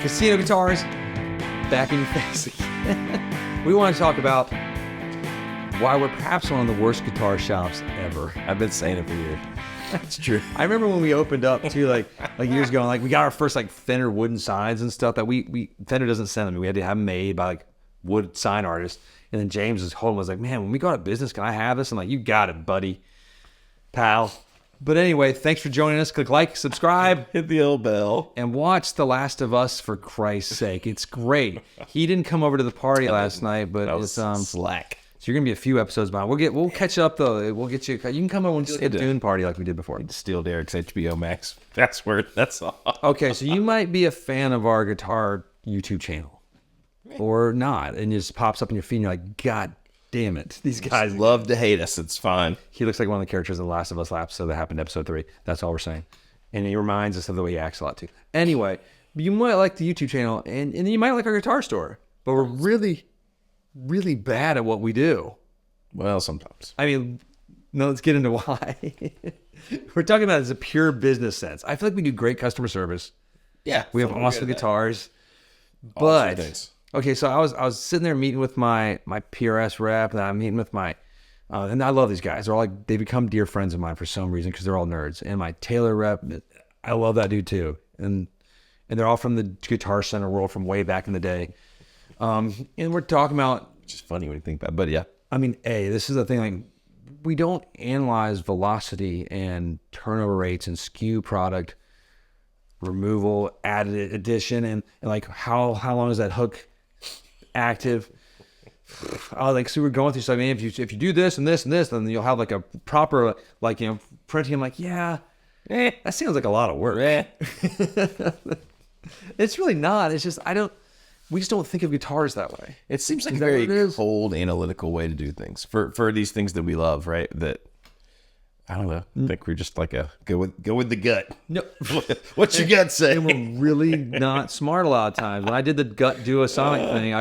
Casino Guitars, back in your face again. We want to talk about why we're perhaps one of the worst guitar shops ever. I've been saying it for years. That's true. I remember when we opened up too, like years ago, like we got our first like Fender wooden signs and stuff that we Fender doesn't send them. We had to have them made by like wood sign artists. And then James was like, man, when we go out of business, can I have this? I'm like, you got it, buddy, pal. But anyway, thanks for joining us. Click like, subscribe, Hit the old bell. and watch The Last of Us for Christ's sake. It's great. He didn't come over to the party last night, but That it's was slack. so you're gonna be a few episodes behind. We'll catch up though. We'll get you. You can come over and see a to- Dune party like we did before. Steal Derek's HBO Max. That's all. Okay, so you might be a fan of our guitar YouTube channel, or not, and it just pops up in your feed, and you're like, God damn it, these guys. Love to hate us. It's fine. He looks like one of the characters in The Last of Us episode that happened in episode 3. That's all we're saying. And he reminds us of the way he acts a lot too. Anyway, you might like the YouTube channel, and you might like our guitar store, but we're really, really bad at what we do. Well, sometimes. I mean, no, let's get into why. We're talking about it as a pure business sense. I feel like we do great customer service. Yeah. We have awesome guitars. Awesome But things. okay, so I was sitting there meeting with my PRS rep, and I'm meeting with my and I love these guys. They're all like, they become dear friends of mine for some reason because they're all nerds. And my Taylor rep, I love that dude too. And they're all from the Guitar Center world from way back in the day. And we're talking about, Which is funny when you think about it. But yeah. I mean, this is the thing, like, we don't analyze velocity and turnover rates and SKU product removal, added addition, and like how long is that hook active? So we're going through stuff. I mean, if you do this and this and this, then you'll have like a proper, like, you know, printing. I'm like, yeah, that sounds like a lot of work. It's really not. It's just we just don't think of guitars that way. It seems like a that what it very is? cold, analytical way to do things for these things that we love, right? That I don't know. I think we're just like go with the gut. No. What's your gut say? And we're really not smart a lot of times. When I did the gut Duosonic thing,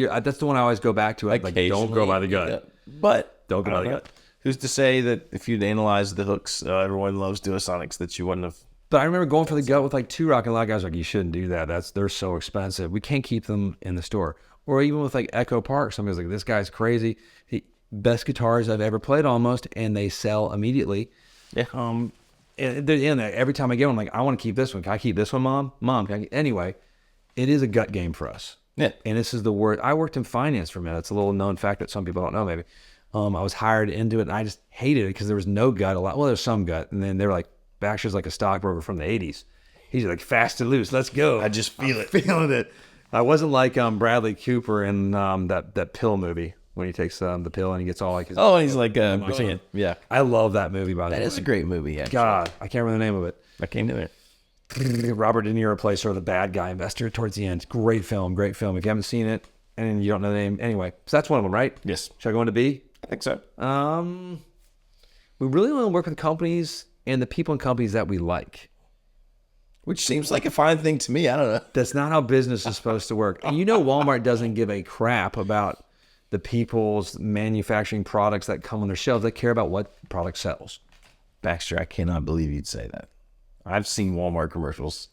I that's the one I always go back to. Like, don't go by the gut. Yeah. But Don't go I by the know. gut. Who's to say that if you'd analyzed the hooks, everyone loves Duosonics, that you wouldn't have? But I remember going for the gut with like Two Rock, and a lot of guys were like, you shouldn't do that. They're so expensive. We can't keep them in the store. Or even with like Echo Park, somebody's like, this guy's crazy. Best guitars I've ever played almost, and they sell immediately. Yeah. And every time I get one, I'm like, I want to keep this one. Can I keep this one, Mom? Mom, can I anyway, it is a gut game for us. Yeah. And this is the word. I worked in finance for a minute. It's a little known fact that some people don't know, maybe. I was hired into it, and I just hated it because there was no gut a lot. Well, there's some gut. And then they were like, Baxter's like a stockbroker from the 80s. He's like, fast and loose. Let's go. I just feel it. Feeling it. I wasn't like Bradley Cooper in that pill movie when he takes the pill and he gets all like his... Oh, and he's like, yeah. I love that movie, by the way. That is a great movie, actually. God, I can't remember the name of it. I came to it. Robert De Niro plays sort of the bad guy investor towards the end. Great film. If you haven't seen it and you don't know the name, anyway. So that's one of them, right? Yes. Should I go into B? I think so. We really want to work with companies and the people and companies that we like. Which seems like a fine thing to me. I don't know. That's not how business is supposed to work. And you know Walmart doesn't give a crap about the people's manufacturing products that come on their shelves. They care about what product sells. Baxter, I cannot believe you'd say that. I've seen Walmart commercials.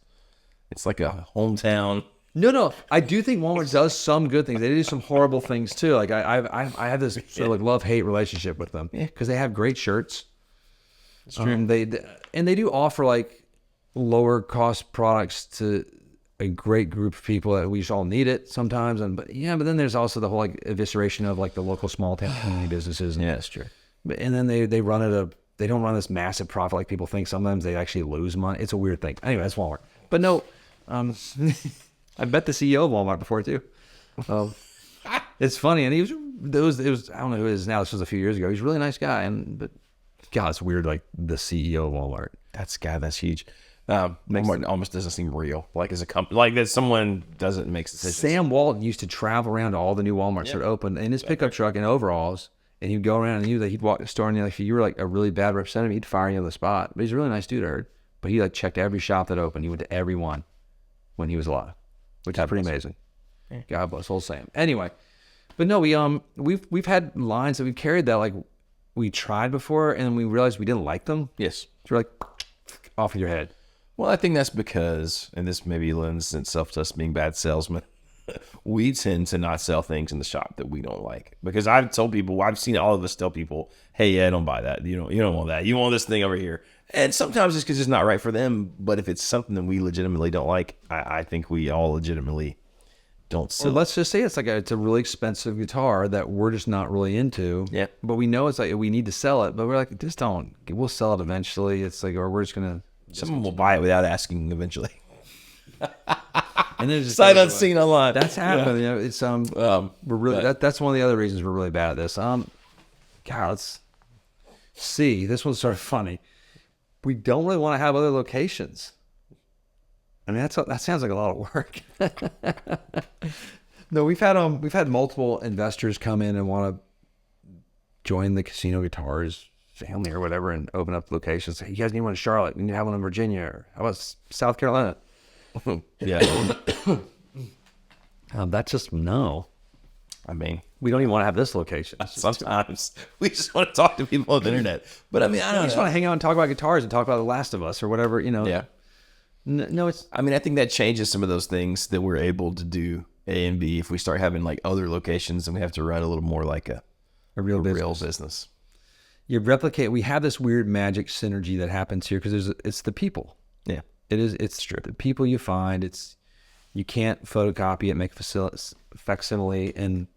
It's like a hometown. No. I do think Walmart does some good things. They do some horrible things too. Like I have this sort of like love-hate relationship with them because they have great shirts. It's true. They do offer like lower cost products to a great group of people that we just all need it sometimes. But then there's also the whole like evisceration of like the local small town community businesses. Yeah, that's true. And then they run it they don't run this massive profit like people think. Sometimes they actually lose money. It's a weird thing. Anyway, that's Walmart. But no, I bet the CEO of Walmart before too. It's funny, and it was I don't know who it is now. This was a few years ago. He's a really nice guy, but God, it's weird. Like the CEO of Walmart. That's huge. Walmart almost doesn't seem real. Like as a company, like that someone doesn't make decisions. Sam Walton used to travel around to all the new Walmarts that opened in his pickup truck in overalls, and he'd go around and he'd walk the store, and if you were like a really bad representative, he'd fire you on the spot. But he's a really nice dude, I heard. But he like checked every shop that opened. He went to every one when he was alive, which is pretty amazing. Yeah. God bless old Sam. Anyway, but no, we've had lines that we've carried that like we tried before, and we realized we didn't like them. Yes. So we're like, off with your head. Well, I think that's because, and this maybe lends itself to us being bad salesmen. We tend to not sell things in the shop that we don't like, because I've told people, I've seen all of us tell people, "Hey, yeah, don't buy that. You don't want that. You want this thing over here." And sometimes it's because it's not right for them. But if it's something that we legitimately don't like, I think we all legitimately don't Or sell. let's just say it's it's a really expensive guitar that we're just not really into. Yeah. But we know it's like we need to sell it, but we're like, just don't. We'll sell it eventually. It's like, or we're just gonna. Someone will buy it without asking eventually. And then it's just Sight unseen online. That's happened. You know, it's we're really that's one of the other reasons we're really bad at this. God, let's see. This one's sort of funny. We don't really want to have other locations. I mean, that sounds like a lot of work. No, we've had multiple investors come in and want to join the Casino Guitars family or whatever and open up locations. Hey, you guys need one in Charlotte. We need to have one in Virginia. Or how about South Carolina? Yeah. That's just no. I mean, We don't even want to have this location. sometimes we just want to talk to people on the internet. But I mean, I I don't just know. want to hang out and talk about guitars and talk about The Last of Us or whatever, you know. Yeah. No, it's I mean, I think that changes some of those things that we're able to do A and B if we start having like other locations and we have to run a little more like a a real business. real business. You replicate. We have this weird magic synergy that happens here because it's the people. Yeah. It's true. The people you find. You can't photocopy it, make facsimile, and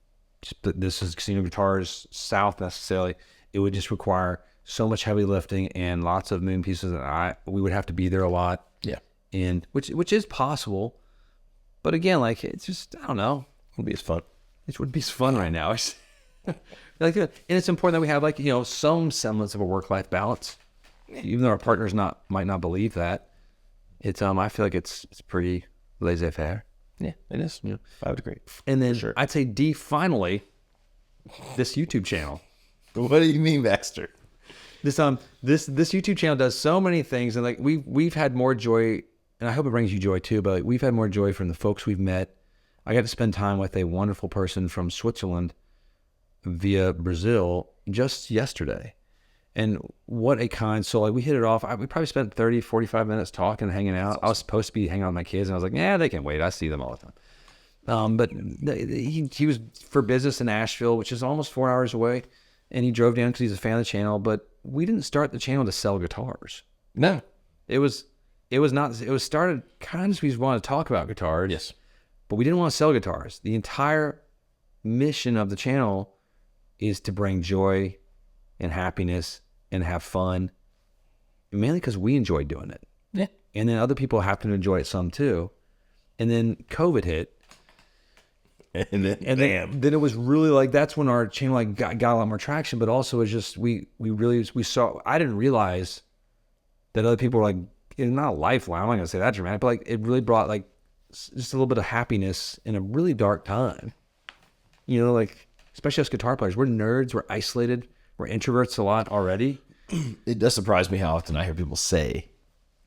this is Casino Guitars South necessarily. It would just require so much heavy lifting and lots of moving pieces. And we would have to be there a lot. Yeah. And which is possible, but again, like it's just I don't know. It'll be as fun. It would be fun right now. And it's important that we have some semblance of a work-life balance, even though our partners might not believe that. It's I feel like it's pretty laissez-faire. Yeah, it is. Yeah, I would agree. And then Sure. I'd say D, finally, this YouTube channel. What do you mean, Baxter? This YouTube channel does so many things, and we've had more joy, and I hope it brings you joy too. But we've had more joy from the folks we've met. I got to spend time with a wonderful person from Switzerland via Brazil just yesterday, and what a kind soul. We hit it off. We probably spent 30, 45 minutes talking, hanging out. I was supposed to be hanging out with my kids, and I was like, yeah, they can wait. I see them all the time. But he was for business in Asheville, which is almost 4 hours away, and he drove down because he's a fan of the channel. But we didn't start the channel to sell guitars. No. It was started kind of because we wanted to talk about guitars. Yes. But we didn't want to sell guitars. The entire mission of the channel is to bring joy and happiness and have fun, mainly because we enjoy doing it. Yeah. And then other people happen to enjoy it some too. And then COVID hit. And then, Then it was really that's when our channel got a lot more traction, but also it's just we saw. I didn't realize that other people were it's not a lifeline. I'm not gonna say that dramatic, but it really brought just a little bit of happiness in a really dark time. You know, especially us guitar players, we're nerds, we're isolated, we're introverts a lot already. it does surprise me how often I hear people say,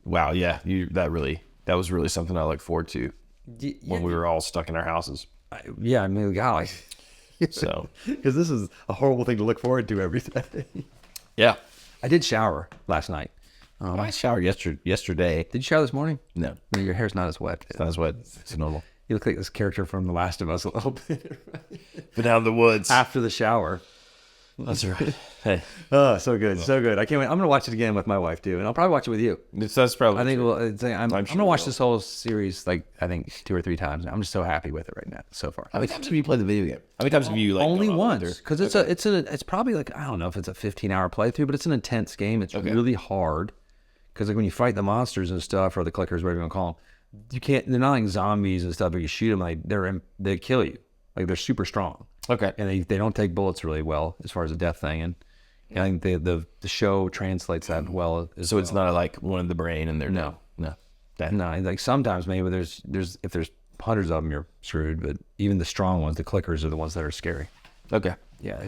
"Wow, yeah, that was really something I look forward to when we were all stuck in our houses." I mean, golly, So, because this is a horrible thing to look forward to every day. yeah. I did shower last night. I showered yesterday. Did you shower this morning? No, No, your hair's not as wet. it's not as wet. It's normal. You look like this character from The Last of Us a little bit. But down in the woods. After the shower. That's right. Hey, Oh, so good, so good. I can't wait. I'm gonna watch it again with my wife too, and I'll probably watch it with you. that's probably. I think I'm sure gonna watch we will. this whole series I think 2 or 3 times. I'm just so happy with it right now so far. How many times have you played the video game? How many times have you Only gone once, under? because it's probably I don't know if it's a 15-hour playthrough, but it's an intense game. It's really hard because when you fight the monsters and stuff or the clickers, whatever you want to call them, you can't. They're not like zombies and stuff. But you shoot them, they kill you. They're super strong. Okay. And they don't take bullets really well as far as a death thing. And I think the show translates that well. So it's not like one in the brain and they're no. No, sometimes maybe if there's hundreds of them, you're screwed. But even the strong ones, the clickers, are the ones that are scary. Okay. Yeah,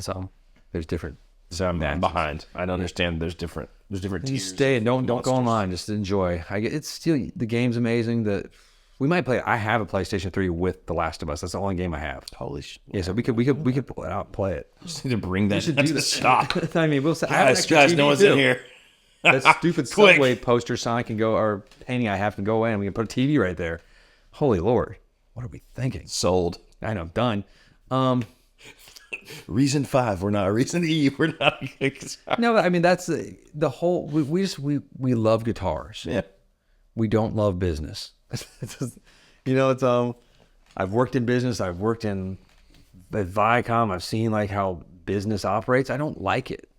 there's different. So I'm behind. I don't understand. There's different You tiers. stay and don't go monsters. online. Just enjoy. It's still the game's amazing. We might play it. I have a PlayStation 3 with The Last of Us. That's the only game I have. Holy shit. Yeah, so we could pull it out and play it. Just need to bring that should to do the that. shop. I mean, we'll say, I have an Guys, extra guys, TV no one's too. in here. That stupid Quick. subway poster sign can go, or painting I have can go away, and we can put a TV right there. Holy Lord, what are we thinking? Sold. I know, done. Reason 5. We're not reason E. We're not. No, but I mean that's the whole. We love guitars. Yeah. We don't love business. It's just, it's I've worked in business. I've worked in at Viacom. I've seen like how business operates. I don't like it.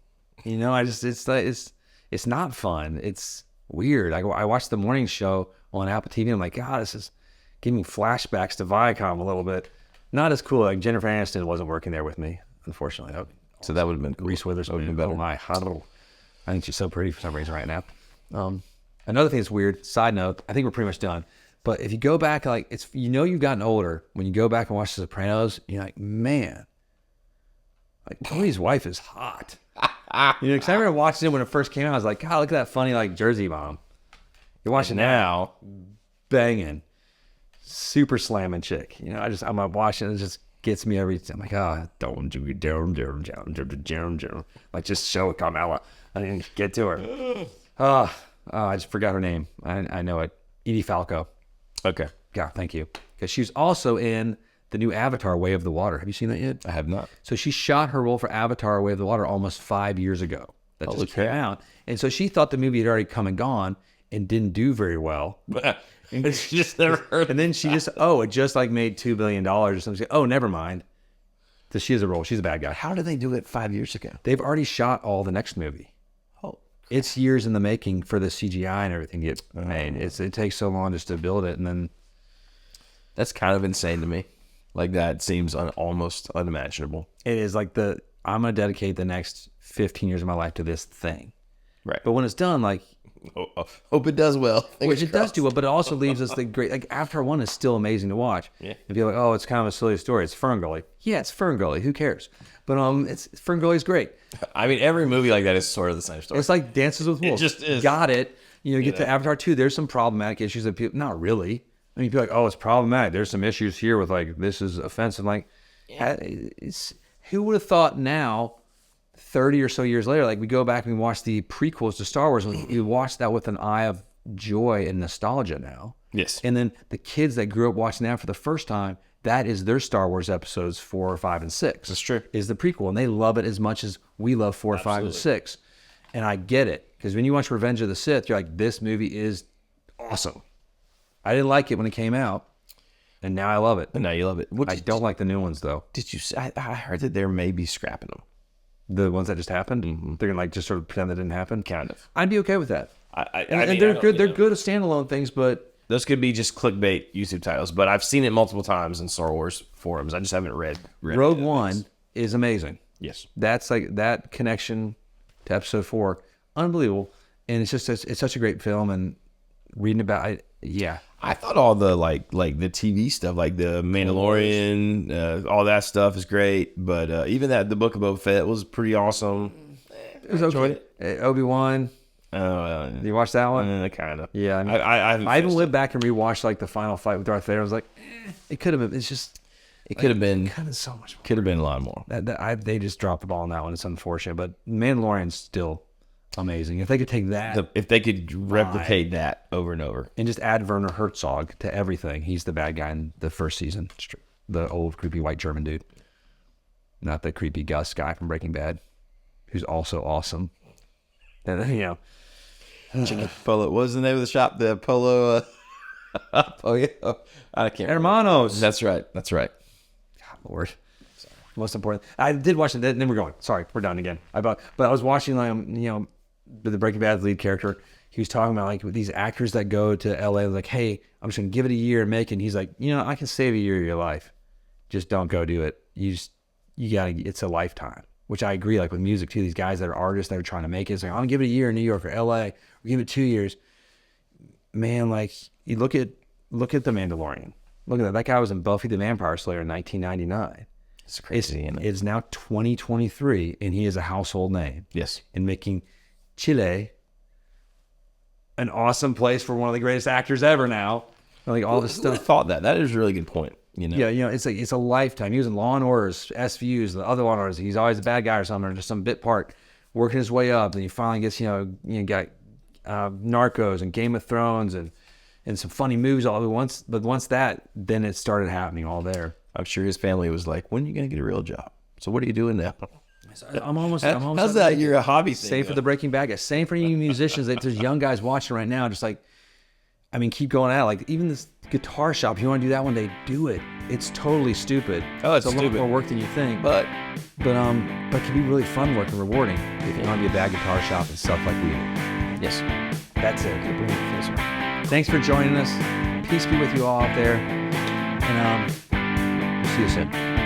I just it's not fun. It's weird. I watched the morning show on Apple TV. I'm like, God, this is giving me flashbacks to Viacom a little bit. Not as cool. Like Jennifer Aniston wasn't working there with me, unfortunately. So that would have been cool. Reese Witherspoon. That would have been Oh better. my, I think she's so pretty for some reason right now. Another thing that's weird. Side note. I think we're pretty much done. But if you go back, like it's you've gotten older when you go back and watch The Sopranos. You're like, man, like Tony's wife is hot. Because I remember watching it when it first came out. I was like, God, look at that funny like Jersey mom. You're watching now, banging, super slamming chick. I'm watching it. It just gets me every time. I'm like, don't like just show it, Carmela. I didn't get to her. I just forgot her name. I know it. Edie Falco. Okay. God, thank you. Because she was also in the new Avatar: Way of the Water. Have you seen that yet? I have not. So she shot her role for Avatar: Way of the Water almost 5 years ago. That Holy just came out. And so she thought the movie had already come and gone and didn't do very well. And she just never heard. And then she just, it just like made $2 billion or something. Oh, never mind. So she has a role. She's a bad guy. How did they do it 5 years ago? They've already shot all the next movie. Oh, It's years in the making for the CGI and everything to get made. It takes so long just to build it. And then that's kind of insane to me. Like that seems almost unimaginable. it is like I'm going to dedicate the next 15 years of my life to this thing. Right. But when it's done, like, Hope it does well. which it does do well, but it also leaves us the great, like Avatar 1 is still amazing to watch. Yeah. If you're like, oh, it's kind of a silly story. It's Ferngully. Yeah, it's Ferngully. Who cares? But it's Ferngully's great. I mean, every movie like that is sort of the same story. It's like Dances with Wolves. just is. Got it. Get to Avatar 2. There's some problematic issues that people, not really. I mean, people are like, oh, it's problematic. There's some issues here with like, this is offensive. Like, who would have thought now, 30 or so years later, like we go back and we watch the prequels to Star Wars and we watch that with an eye of joy and nostalgia now. Yes. And then the kids that grew up watching that for the first time, that is their Star Wars episodes 4, 5, and 6. That's true. Is the prequel. And they love it as much as we love 4, 5, and 6. And I get it. Because when you watch Revenge of the Sith, you're like, this movie is awesome. I didn't like it when it came out. And now I love it. And now you love it. I don't like the new ones, though. Did you say? I heard that there may be scrapping them. The ones that just happened. They're going to like just sort of pretend that didn't happen. Kind of. I'd be okay with that. And And they're good. They're good as standalone things, but Those could be just clickbait YouTube titles, but I've seen it multiple times in Star Wars forums. I just haven't read Rogue it. One is amazing. Yes. That's like that connection to Episode 4, unbelievable. And it's just it's such a great film. And reading about it, yeah. I thought all the like the TV stuff, like the Mandalorian, all that stuff is great. But even the Book of Boba Fett was pretty awesome. It was okay. Obi-Wan. You watch that one? Kind of. Yeah, I mean, I even went back and rewatched like the final fight with Darth Vader. I was like, it could have been. It's just It could have been. kind of so much more. Could have been a lot more. They just dropped the ball on that one. It's unfortunate, but Mandalorian's still amazing. If they could take that If they could replicate that over and over. and just add Werner Herzog to everything, he's the bad guy in the first season. The old creepy white German dude, not the creepy Gus guy from Breaking Bad, who's also awesome. And then, Polo. What was the name of the shop? The Polo. Oh yeah. I can't. Hermanos. That's right. That's right. Lord. Most important. I did watch it. Then we're going. Sorry, we're done again. But I was watching the Breaking Bad lead character. He was talking about like these actors that go to LA. Like, hey, I'm just gonna give it a year and make it. And he's like, I can save a year of your life. Just don't go do it. You gotta. It's a lifetime. Which I agree. Like with music too. These guys that are artists that are trying to make it. It's like, I'm gonna give it a year in New York or LA. Or give it 2 years. Man, like you look at The Mandalorian. Look at that. That guy was in Buffy the Vampire Slayer in 1999. It's crazy. It's now 2023, and he is a household name. Yes. And making Chile an awesome place for one of the greatest actors ever now. Like all this Who stuff. thought that? That is a really good point. Yeah, it's a lifetime. He was in Law and Orders, SVUs, the other Law and Orders. He's always a bad guy or something, or just some bit part. working his way up. Then he finally gets, you got Narcos and Game of Thrones and some funny movies all at once. But once that, then it started happening all there. I'm sure his family was like, when are you going to get a real job? So what are you doing now? I'm almost. How's that? You're a hobby thing. Same for the Breaking Bad guys. Same for you musicians. There's young guys watching right now, just like, I mean, keep going at it. Like even this guitar shop, if you want to do that one day, do it. It's totally stupid. Oh, it's a lot stupid. more work than you think. But it can be really fun work and rewarding if you want to be a bad guitar shop and stuff like we do. yes, That's it. Thanks for joining us. Peace be with you all out there, and we'll see you soon.